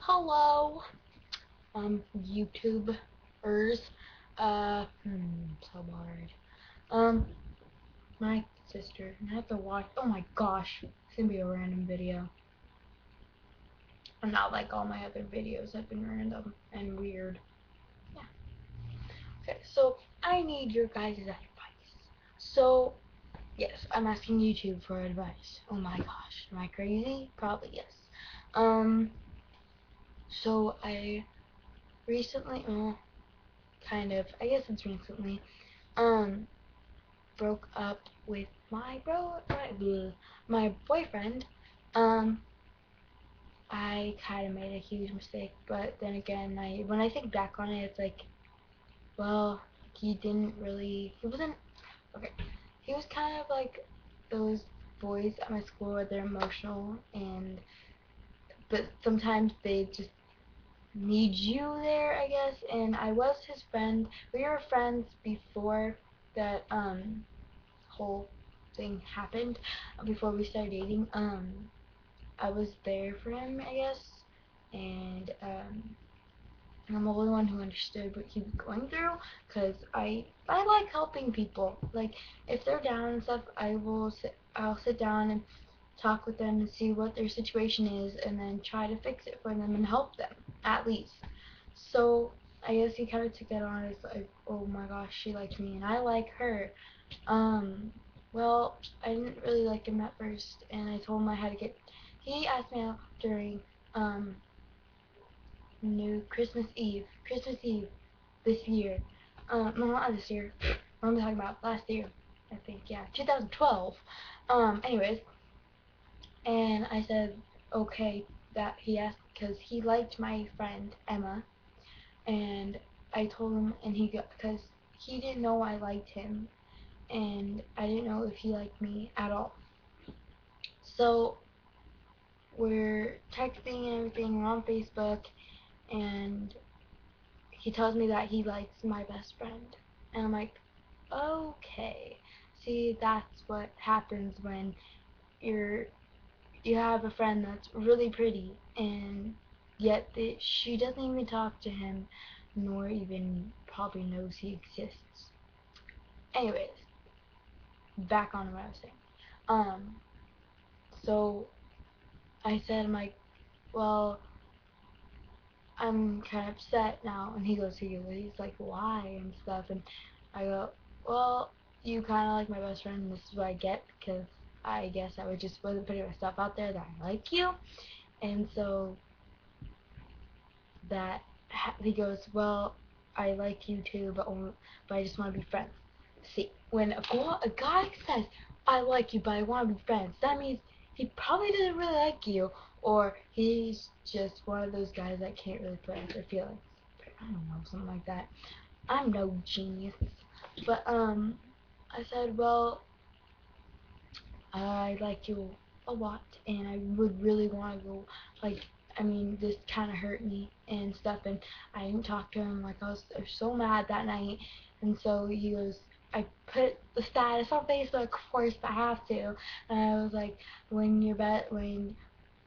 Hello, YouTubers. So bored. My sister, I have to watch. Oh my gosh, it's gonna be a random video. And not like all my other videos have been random and weird. Yeah. Okay, so I need your guys' advice. So, yes, I'm asking YouTube for advice. Oh my gosh, am I crazy? Probably yes. Um, so I recently, kind of, I guess it's recently, um, broke up with my boyfriend. Um, I kind of made a huge mistake, but then again, when I think back on it, it's like, well, he wasn't, okay, he was kind of like those boys at my school where they're emotional, but sometimes they just need you there, I guess, and I was his friend. We were friends before that, whole thing happened, before we started dating. I was there for him, I guess, and I'm the only one who understood what he was going through, because I like helping people. Like, if they're down and stuff, I'll sit down and talk with them and see what their situation is, and then try to fix it for them and help them, at least. So I guess he kind of took that on as like, oh my gosh, she likes me and I like her. Um, well, I didn't really like him at first, and I told him I had to get. He asked me out during um New Christmas Eve this year. No, not this year. What am I talking about? Last year, I think. Yeah, 2012. Anyways, and I said okay that he asked because he liked my friend Emma, and I told him, and he got because he didn't know I liked him, and I didn't know if he liked me at all. So we're texting and everything, we're on Facebook, and he tells me that he likes my best friend. And I'm like, okay. See, that's what happens when you're you have a friend that's really pretty, and yet she doesn't even talk to him, nor even probably knows he exists. Anyways, back on what I was saying. So I said, I'm like, well, I'm kind of upset now. And he's like, why and stuff. And I go, well, you kind of like my best friend, and this is what I get, because I guess I wasn't putting myself out there that I like you. And so he goes, well, I like you too, but I just want to be friends. See, when a guy says, I like you, but I want to be friends, that means he probably doesn't really like you, or he's just one of those guys that can't really put out their feelings. I don't know, something like that. I'm no genius. But, I said, well, I like you a lot, and I would really want to go, like, I mean, this kind of hurt me and stuff, and I didn't talk to him, like, I was so mad that night, and so he goes, I put the status on Facebook, of course, I have to, and I was like, when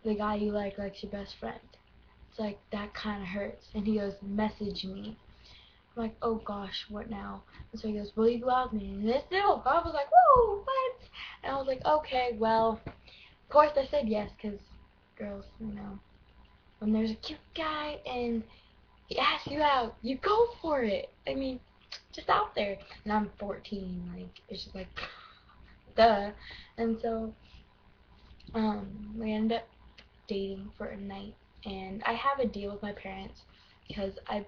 the guy you like likes your best friend, it's like, that kind of hurts, and he goes, message me. I'm like, oh gosh, what now? And so he goes, will you go out with me? And this, no, I was like, whoa, what? And I was like, okay, well, of course I said yes, because girls, when there's a cute guy and he asks you out, you go for it. I mean, just out there. And I'm 14, like, it's just like, duh. And so, we ended up dating for a night, and I have a deal with my parents, because I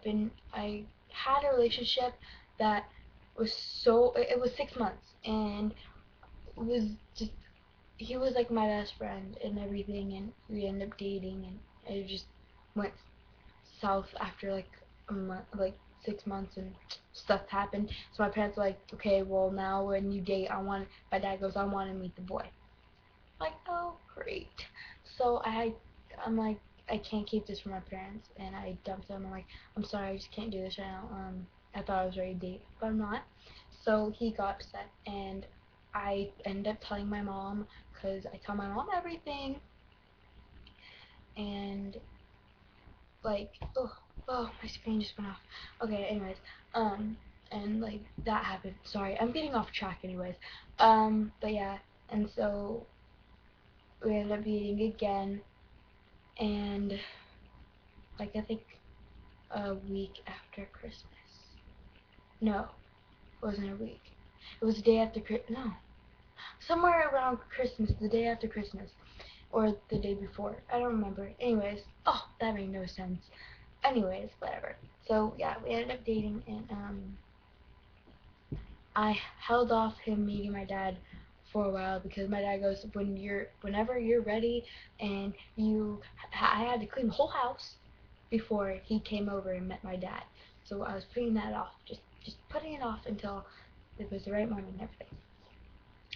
had a relationship that was it was 6 months, and it was just, he was like my best friend and everything, and we ended up dating, and it just went south after like a month, like 6 months, and stuff happened. So my parents were like, okay, well, now when you date, my dad goes, I want to meet the boy. I'm like, oh, great. So I'm like, I can't keep this from my parents, and I dumped them. I'm like, I'm sorry, I just can't do this right now. I thought I was ready to date, but I'm not. So he got upset, and I ended up telling my mom, because I tell my mom everything, and like, oh, my screen just went off. Okay, anyways, and like that happened. Sorry, I'm getting off track anyways. But yeah, and so we ended up dating again, and like I think a week after Christmas. No, it wasn't a week. It was the day after no, somewhere around Christmas, the day after Christmas, or the day before. I don't remember. Anyways, oh, that made no sense. Anyways, whatever. So yeah, we ended up dating, and I held off him meeting my dad for a while because my dad goes, whenever you're ready, and I had to clean the whole house before he came over and met my dad. So I was putting that off, just putting it off until it was the right moment and everything.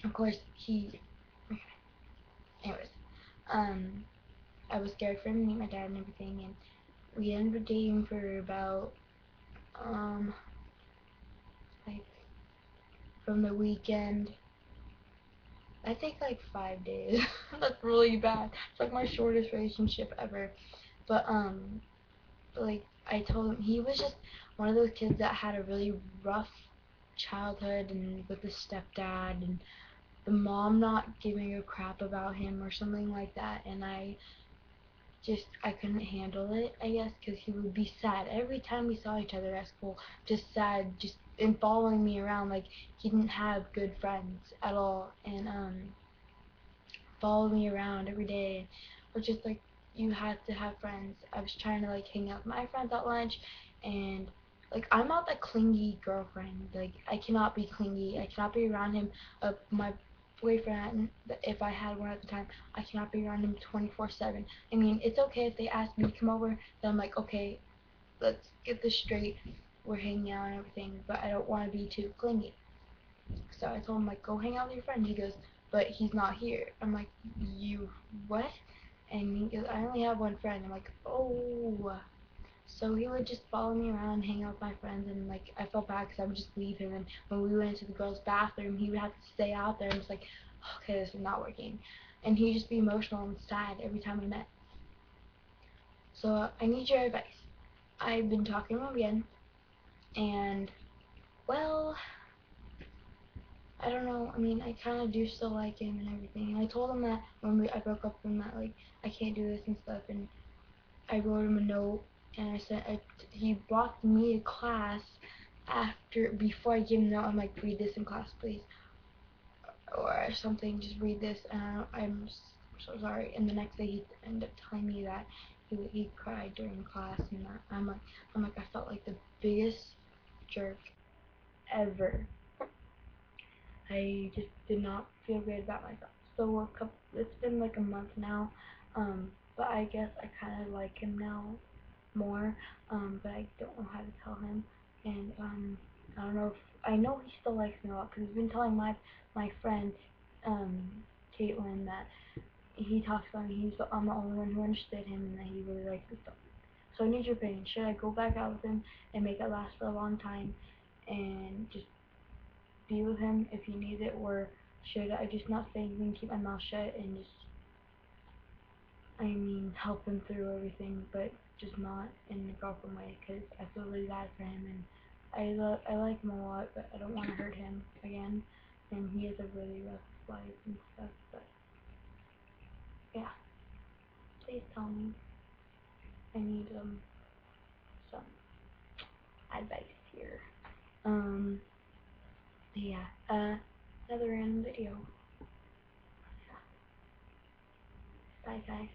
Of course, anyways, um, I was scared for him to meet my dad and everything, and we ended up dating for about, like, from the weekend, I think like 5 days. That's really bad. It's like my shortest relationship ever. But like I told him, he was just one of those kids that had a really rough childhood, and with his stepdad and the mom not giving a crap about him or something like that, and I couldn't handle it, I guess, because he would be sad every time we saw each other at school, just sad, just and following me around, like he didn't have good friends at all, and followed me around every day, or just like, you had to have friends. I was trying to like hang out with my friends at lunch, and like I'm not the clingy girlfriend. Like I cannot be clingy. I cannot be around him. My boyfriend, if I had one at the time, I cannot be around him 24/7. I mean, it's okay if they ask me to come over, then I'm like, okay, let's get this straight. We're hanging out and everything, but I don't want to be too clingy. So I told him, like, go hang out with your friend. He goes, but he's not here. I'm like, you what? And he goes, I only have one friend. I'm like, oh. So he would just follow me around, hang out with my friends, and like I felt bad because I would just leave him. And when we went into the girls' bathroom, he would have to stay out there. And it's like, okay, this is not working. And he'd just be emotional and sad every time we met. So I need your advice. I've been talking to him again, and well, I don't know. I mean, I kind of do still like him and everything. And I told him that when I broke up with him that like I can't do this and stuff. And I wrote him a note, and I said he brought me to class before I gave him the note. I'm like, read this in class, please, or something. Just read this. And I'm so sorry. And the next day he ended up telling me that he cried during class, and I'm like I felt like the biggest jerk ever. I just did not feel good about myself. So it's been like a month now, but I guess I kind of like him now more, but I don't know how to tell him, and I don't know if I know he still likes me a lot because he's been telling my friend, um, Caitlin, that he talks about me. I'm the only one who understood him, and that he really likes me stuff. So I need your opinion. Should I go back out with him and make it last for a long time, and just be with him if he needs it, or should I just not say anything, keep my mouth shut, and just, I mean, help him through everything, but just not in the girlfriend way, because I feel really bad for him, and I like him a lot, but I don't want to hurt him again, and he has a really rough life and stuff, but yeah, please tell me. I need some advice here. Um, yeah, another random video. Bye guys.